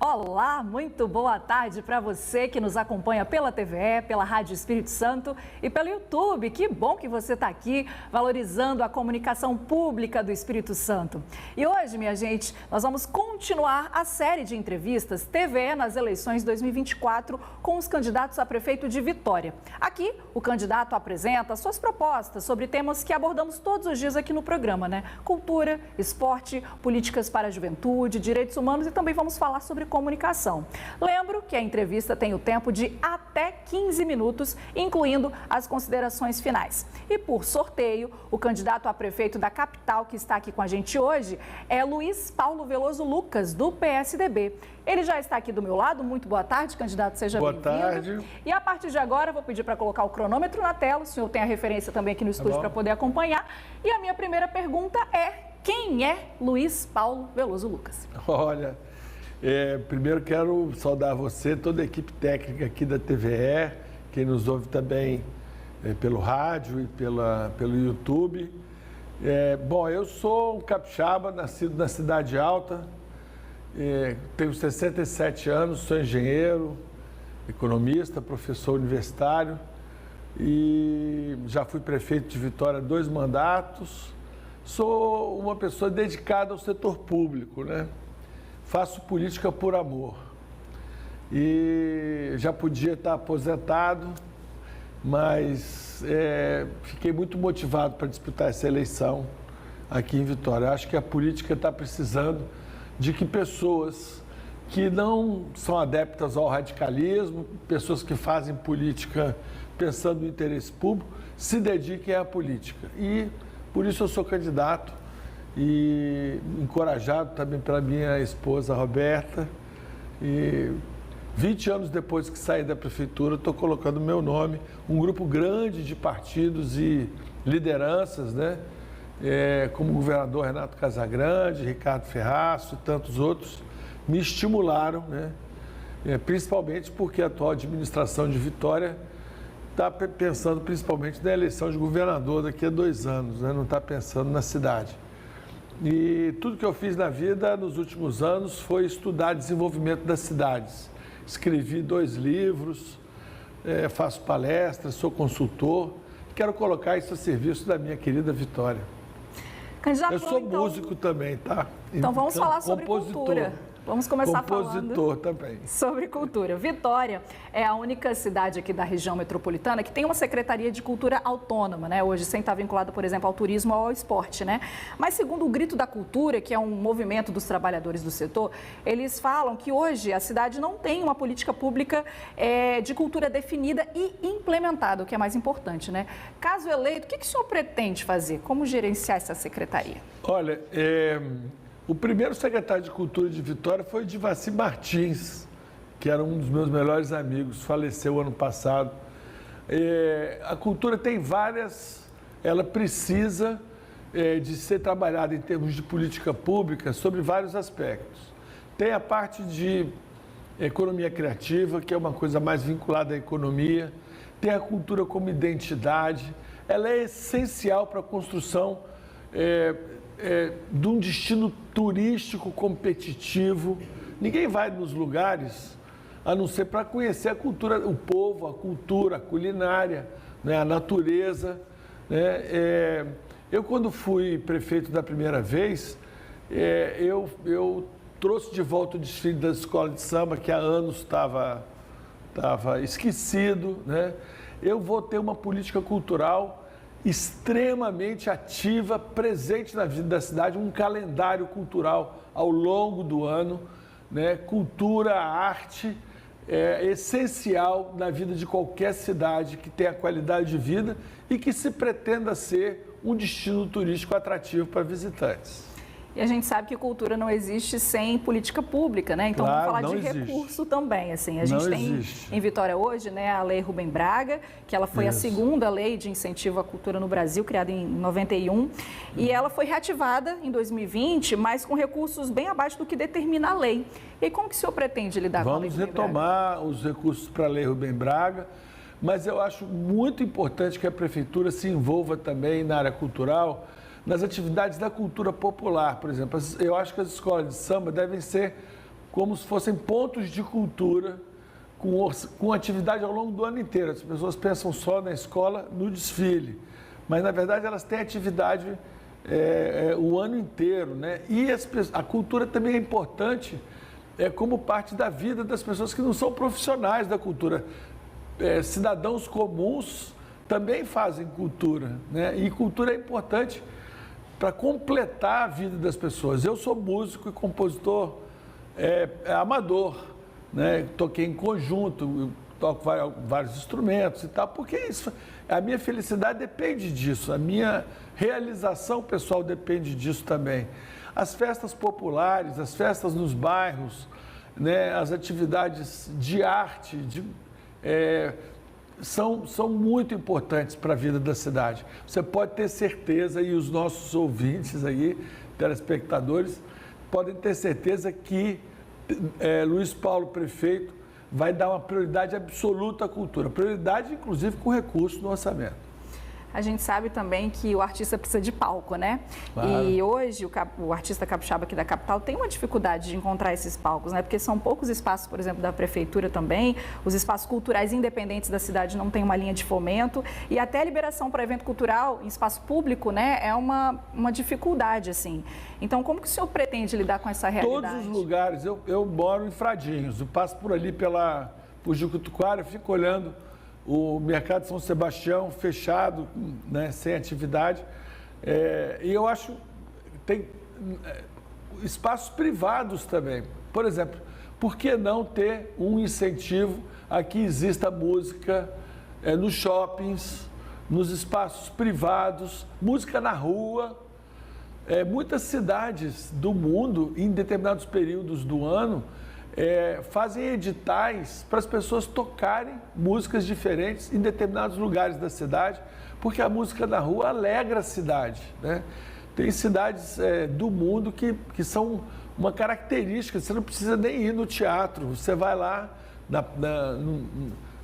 Olá, muito boa tarde para você que nos acompanha pela TVE, pela Rádio Espírito Santo e pelo YouTube. Que bom que você está aqui valorizando a comunicação pública do Espírito Santo. E hoje, minha gente, nós vamos continuar a série de entrevistas TVE nas eleições 2024 com os candidatos a prefeito de Vitória. Aqui, o candidato apresenta suas propostas sobre temas que abordamos todos os dias aqui no programa, né? Cultura, esporte, políticas para a juventude, direitos humanos e também vamos falar sobre comunicação. Lembro que a entrevista tem o tempo de até 15 minutos, incluindo as considerações finais. E por sorteio, o candidato a prefeito da capital que está aqui com a gente hoje é Luiz Paulo Veloso Lucas, do PSDB. Ele já está aqui do meu lado. Muito boa tarde, candidato, seja bem-vindo. Boa tarde. E a partir de agora, vou pedir para colocar o cronômetro na tela. O senhor tem a referência também aqui no estúdio para poder acompanhar. E a minha primeira pergunta é: quem é Luiz Paulo Veloso Lucas? Olha, primeiro quero saudar você, toda a equipe técnica aqui da TVE, quem nos ouve também pelo rádio e pelo YouTube. Bom, eu sou um capixaba, nascido na Cidade Alta, tenho 67 anos, sou engenheiro, economista, professor universitário e já fui prefeito de Vitória 2 mandatos. Sou uma pessoa dedicada ao setor público, né? Faço política por amor e já podia estar aposentado, mas fiquei muito motivado para disputar essa eleição aqui em Vitória. Acho que a política está precisando de que pessoas que não são adeptas ao radicalismo, pessoas que fazem política pensando no interesse público, se dediquem à política. E por isso eu sou candidato e encorajado também pela minha esposa Roberta. E 20 anos depois que saí da prefeitura, estou colocando o meu nome, um grupo grande de partidos e lideranças, né? Como o governador Renato Casagrande, Ricardo Ferraço e tantos outros, me estimularam, né? Principalmente porque a atual administração de Vitória está pensando principalmente na eleição de governador daqui a 2 anos, né? Não está pensando na cidade. E tudo que eu fiz na vida nos últimos anos foi estudar desenvolvimento das cidades. Escrevi 2 livros, faço palestras, sou consultor. Quero colocar isso a serviço da minha querida Vitória. Candidato, eu sou músico também, tá? Então vamos falar sobre cultura. Vamos começar falando também sobre cultura. Vitória é a única cidade aqui da região metropolitana que tem uma secretaria de cultura autônoma, né? Hoje sem estar vinculada, por exemplo, ao turismo ou ao esporte, né? Mas segundo o Grito da Cultura, que é um movimento dos trabalhadores do setor, eles falam que hoje a cidade não tem uma política pública de cultura definida e implementada, o que é mais importante, né? Caso eleito, o que o senhor pretende fazer? Como gerenciar essa secretaria? Olha, o primeiro secretário de Cultura de Vitória foi o Divaci Martins, que era um dos meus melhores amigos, faleceu ano passado. A cultura tem ela precisa de ser trabalhada em termos de política pública sobre vários aspectos. Tem a parte de economia criativa, que é uma coisa mais vinculada à economia, tem a cultura como identidade, ela é essencial para a construção de um destino turístico competitivo. Ninguém vai nos lugares a não ser para conhecer a cultura, o povo, a cultura, a culinária, né, a natureza, né? Eu, quando fui prefeito da primeira vez, eu trouxe de volta o desfile da escola de samba, que há anos estava esquecido, né? Eu vou ter uma política cultural extremamente ativa, presente na vida da cidade, um calendário cultural ao longo do ano, né? Cultura, arte é essencial na vida de qualquer cidade que tenha qualidade de vida e que se pretenda ser um destino turístico atrativo para visitantes. E a gente sabe que cultura não existe sem política pública, né? Então claro, vamos falar de recurso também, assim. A gente tem em Vitória hoje, né, a Lei Rubem Braga, que ela foi a segunda lei de incentivo à cultura no Brasil, criada em 91, e ela foi reativada em 2020, mas com recursos bem abaixo do que determina a lei. E aí, como que o senhor pretende lidar com a Lei Rubem Braga? Vamos retomar os recursos para a Lei Rubem Braga, mas eu acho muito importante que a prefeitura se envolva também na área cultural, nas atividades da cultura popular, por exemplo. Eu acho que as escolas de samba devem ser como se fossem pontos de cultura com atividade ao longo do ano inteiro. As pessoas pensam só na escola, no desfile, mas na verdade elas têm atividade o ano inteiro, né? E a cultura também é importante como parte da vida das pessoas que não são profissionais da cultura. Cidadãos comuns também fazem cultura, né? E cultura é importante para completar a vida das pessoas. Eu sou músico e compositor amador, né? Toquei em conjunto, toco vários instrumentos e tal, porque a minha felicidade depende disso, a minha realização pessoal depende disso também. As festas populares, as festas nos bairros, né? As atividades de arte, são muito importantes para a vida da cidade. Você pode ter certeza, e os nossos ouvintes aí, telespectadores, podem ter certeza que Luiz Paulo, prefeito, vai dar uma prioridade absoluta à cultura. Prioridade, inclusive, com recurso no orçamento. A gente sabe também que o artista precisa de palco, né? Claro. E hoje o artista capixaba aqui da capital tem uma dificuldade de encontrar esses palcos, né? Porque são poucos espaços, por exemplo, da prefeitura também, os espaços culturais independentes da cidade não têm uma linha de fomento e até a liberação para evento cultural em espaço público, né? É uma dificuldade, assim. Então, como que o senhor pretende lidar com essa realidade? Todos os lugares, eu moro em Fradinhos, eu passo por ali por Jucutuquara, fico olhando o mercado de São Sebastião fechado, né, sem atividade. E eu acho que tem espaços privados também. Por exemplo, por que não ter um incentivo a que exista música nos shoppings, nos espaços privados, música na rua? Muitas cidades do mundo, em determinados períodos do ano, fazem editais para as pessoas tocarem músicas diferentes em determinados lugares da cidade, porque a música na rua alegra a cidade, né? Tem cidades do mundo que são uma característica, você não precisa nem ir no teatro, você vai lá,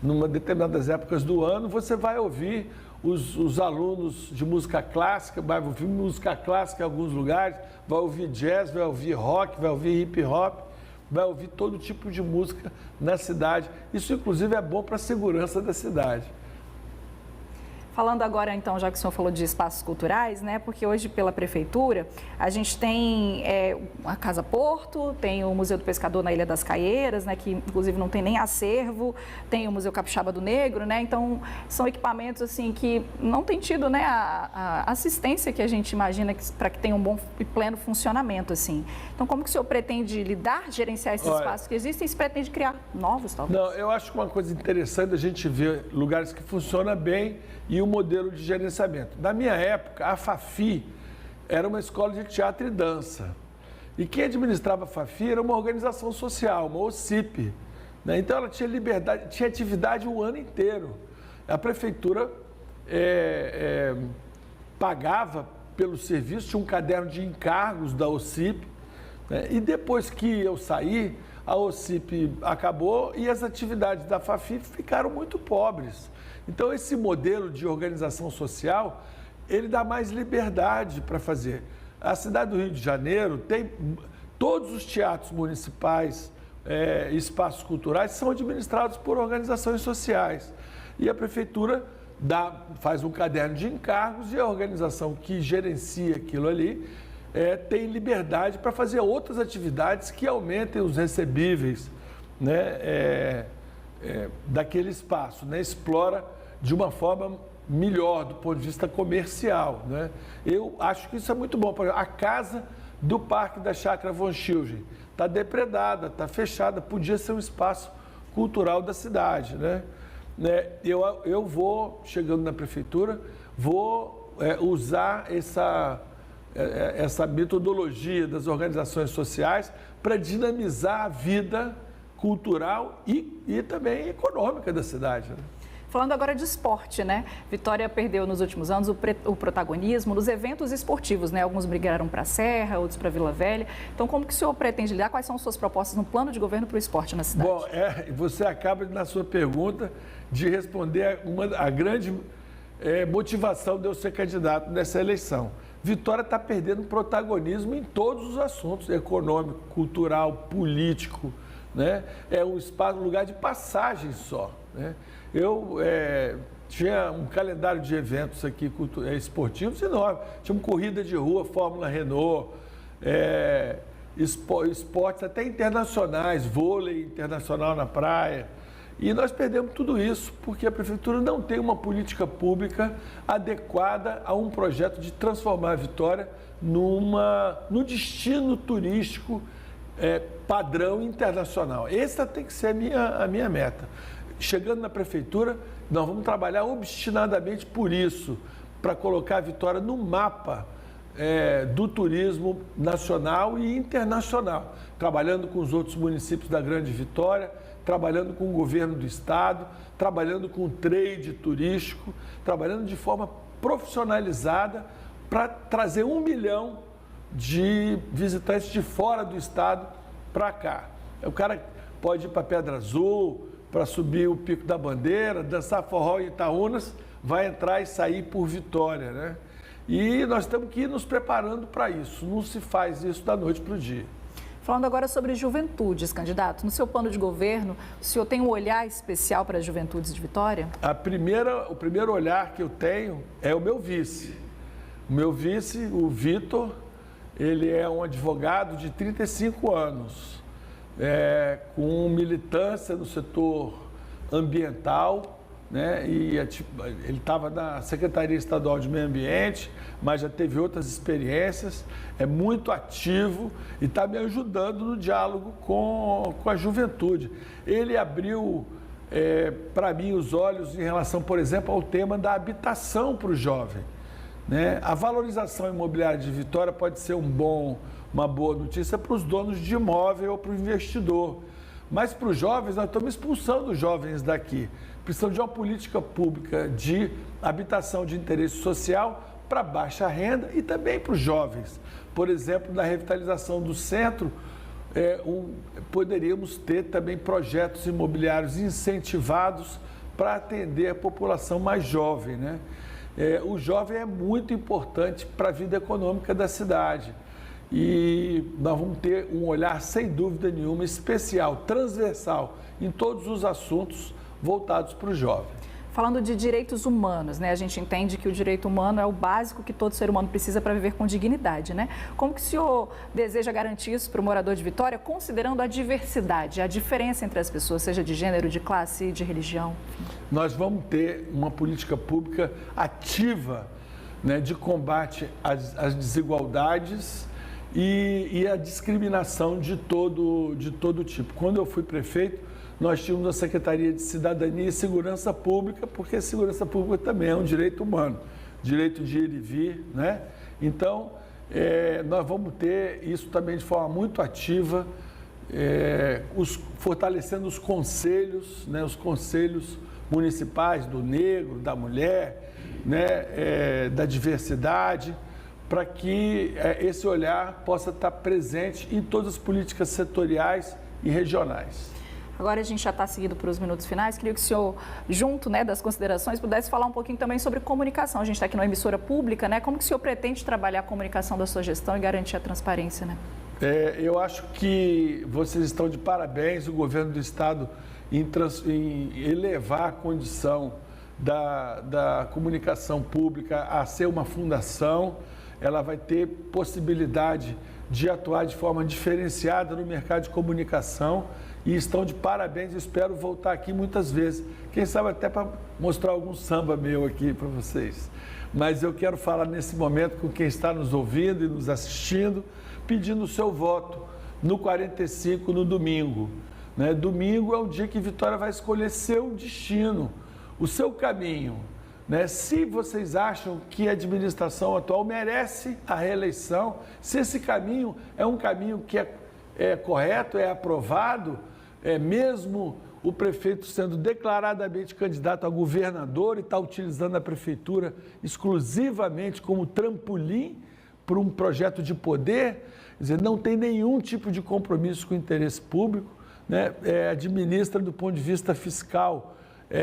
numa determinadas épocas do ano, você vai ouvir os alunos de música clássica, vai ouvir música clássica em alguns lugares, vai ouvir jazz, vai ouvir rock, vai ouvir hip hop, vai ouvir todo tipo de música na cidade. Isso, inclusive, é bom para a segurança da cidade. Falando agora, então, já que o senhor falou de espaços culturais, né? Porque hoje, pela prefeitura, a gente tem a Casa Porto, tem o Museu do Pescador na Ilha das Caieiras, né? Que, inclusive, não tem nem acervo, tem o Museu Capixaba do Negro, né? Então, são equipamentos, assim, que não têm tido, né, a assistência que a gente imagina para que tenha um bom e pleno funcionamento, assim. Então, como que o senhor pretende lidar, gerenciar esses espaços que existem e se pretende criar novos, talvez? Não, eu acho que uma coisa interessante a gente ver lugares que funcionam bem e o modelo de gerenciamento. Na minha época, a FAFI era uma escola de teatro e dança. E quem administrava a FAFI era uma organização social, uma OCIP, né? Então ela tinha liberdade, tinha atividade o ano inteiro. A prefeitura pagava pelo serviço, tinha um caderno de encargos da OCIP, né? E depois que eu saí, a OCIP acabou e as atividades da FAFI ficaram muito pobres. Então, esse modelo de organização social, ele dá mais liberdade para fazer. A cidade do Rio de Janeiro tem todos os teatros municipais, espaços culturais, são administrados por organizações sociais. E a prefeitura faz um caderno de encargos e a organização que gerencia aquilo ali tem liberdade para fazer outras atividades que aumentem os recebíveis, né, daquele espaço, né, explora de uma forma melhor do ponto de vista comercial, né? Eu acho que isso é muito bom. Por exemplo, a casa do Parque da Chácara Von Schilgen está depredada, está fechada, podia ser um espaço cultural da cidade, né? Eu vou, chegando na prefeitura, vou usar essa metodologia das organizações sociais para dinamizar a vida cultural e também econômica da cidade, né? Falando agora de esporte, né? Vitória perdeu nos últimos anos o protagonismo nos eventos esportivos, né? Alguns migraram para a Serra, outros para Vila Velha. Então, como que o senhor pretende lidar? Quais são suas propostas no plano de governo para o esporte na cidade? Bom, você acaba, na sua pergunta, de responder a grande motivação de eu ser candidato nessa eleição. Vitória está perdendo protagonismo em todos os assuntos, econômico, cultural, político, né? É um espaço, um lugar de passagem só, né? Eu tinha um calendário de eventos aqui esportivos enorme. Tinha uma corrida de rua, Fórmula Renault, esportes até internacionais, vôlei internacional na praia. E nós perdemos tudo isso porque a Prefeitura não tem uma política pública adequada a um projeto de transformar a Vitória no destino turístico padrão internacional. Essa tem que ser a minha meta. Chegando na Prefeitura, nós vamos trabalhar obstinadamente por isso, para colocar a Vitória no mapa do turismo nacional e internacional, trabalhando com os outros municípios da Grande Vitória, trabalhando com o governo do estado, trabalhando com o trade turístico, trabalhando de forma profissionalizada para trazer 1 milhão de visitantes de fora do estado para cá. O cara pode ir para Pedra Azul, para subir o Pico da Bandeira, dançar forró em Itaúnas, vai entrar e sair por Vitória, né? E nós temos que ir nos preparando para isso, não se faz isso da noite para o dia. Falando agora sobre juventudes, candidato, no seu plano de governo, o senhor tem um olhar especial para as juventudes de Vitória? O primeiro olhar que eu tenho é o meu vice. O meu vice, o Vitor, ele é um advogado de 35 anos, com militância no setor ambiental, né? E ele estava na Secretaria Estadual de Meio Ambiente, mas já teve outras experiências, é muito ativo e está me ajudando no diálogo com a juventude. Ele abriu para mim os olhos em relação, por exemplo, ao tema da habitação para o jovem, né? A valorização imobiliária de Vitória pode ser uma boa notícia para os donos de imóvel ou para o investidor, mas para os jovens, nós estamos expulsando os jovens daqui. Precisamos de uma política pública de habitação de interesse social para baixa renda e também para os jovens. Por exemplo, na revitalização do centro, poderíamos ter também projetos imobiliários incentivados para atender a população mais jovem, né? O jovem é muito importante para a vida econômica da cidade. E nós vamos ter um olhar, sem dúvida nenhuma, especial, transversal, em todos os assuntos voltados para o jovem. Falando de direitos humanos, né? A gente entende que o direito humano é o básico que todo ser humano precisa para viver com dignidade, né? Como que o senhor deseja garantir isso para o morador de Vitória, considerando a diversidade, a diferença entre as pessoas, seja de gênero, de classe, de religião? Nós vamos ter uma política pública ativa, né, de combate às desigualdades e a discriminação de todo tipo. Quando eu fui prefeito, nós tínhamos a Secretaria de Cidadania e Segurança Pública, porque a segurança pública também é um direito humano, direito de ir e vir, né? Então, nós vamos ter isso também de forma muito ativa, fortalecendo os conselhos, né? Os conselhos municipais do negro, da mulher, né? Da diversidade, para que esse olhar possa estar presente em todas as políticas setoriais e regionais. Agora a gente já está seguindo para os minutos finais. Queria que o senhor, junto, né, das considerações, pudesse falar um pouquinho também sobre comunicação. A gente está aqui numa emissora pública, né? Como que o senhor pretende trabalhar a comunicação da sua gestão e garantir a transparência, né? Eu acho que vocês estão de parabéns, o governo do estado, em elevar a condição da comunicação pública a ser uma fundação. Ela vai ter possibilidade de atuar de forma diferenciada no mercado de comunicação e estão de parabéns. Espero voltar aqui muitas vezes, quem sabe até para mostrar algum samba meu aqui para vocês. Mas eu quero falar nesse momento com quem está nos ouvindo e nos assistindo, pedindo o seu voto no 45 no domingo, né? Domingo é o dia que Vitória vai escolher seu destino, o seu caminho, né? Se vocês acham que a administração atual merece a reeleição, se esse caminho é um caminho que é correto, é aprovado, mesmo o prefeito sendo declaradamente candidato a governador e está utilizando a prefeitura exclusivamente como trampolim para um projeto de poder, quer dizer, não tem nenhum tipo de compromisso com o interesse público, né? Administra do ponto de vista fiscal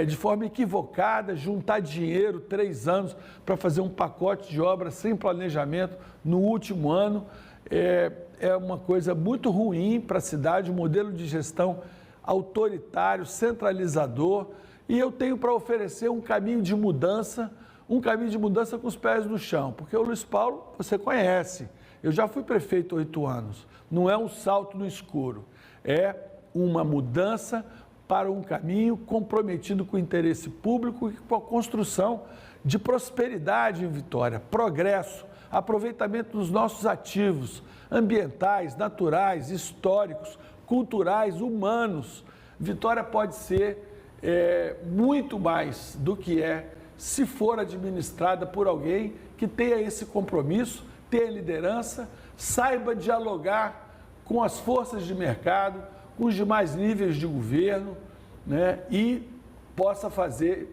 de forma equivocada, juntar dinheiro 3 anos para fazer um pacote de obra sem planejamento no último ano. É uma coisa muito ruim para a cidade, um modelo de gestão autoritário, centralizador. E eu tenho para oferecer um caminho de mudança com os pés no chão, porque o Luiz Paulo você conhece. Eu já fui prefeito 8 anos. Não é um salto no escuro, é uma mudança para um caminho comprometido com o interesse público e com a construção de prosperidade em Vitória, progresso, aproveitamento dos nossos ativos ambientais, naturais, históricos, culturais, humanos. Vitória pode ser muito mais do que se for administrada por alguém que tenha esse compromisso, tenha liderança, saiba dialogar com as forças de mercado, com os demais níveis de governo, né, e possa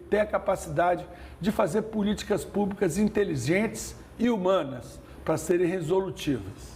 ter a capacidade de fazer políticas públicas inteligentes e humanas para serem resolutivas.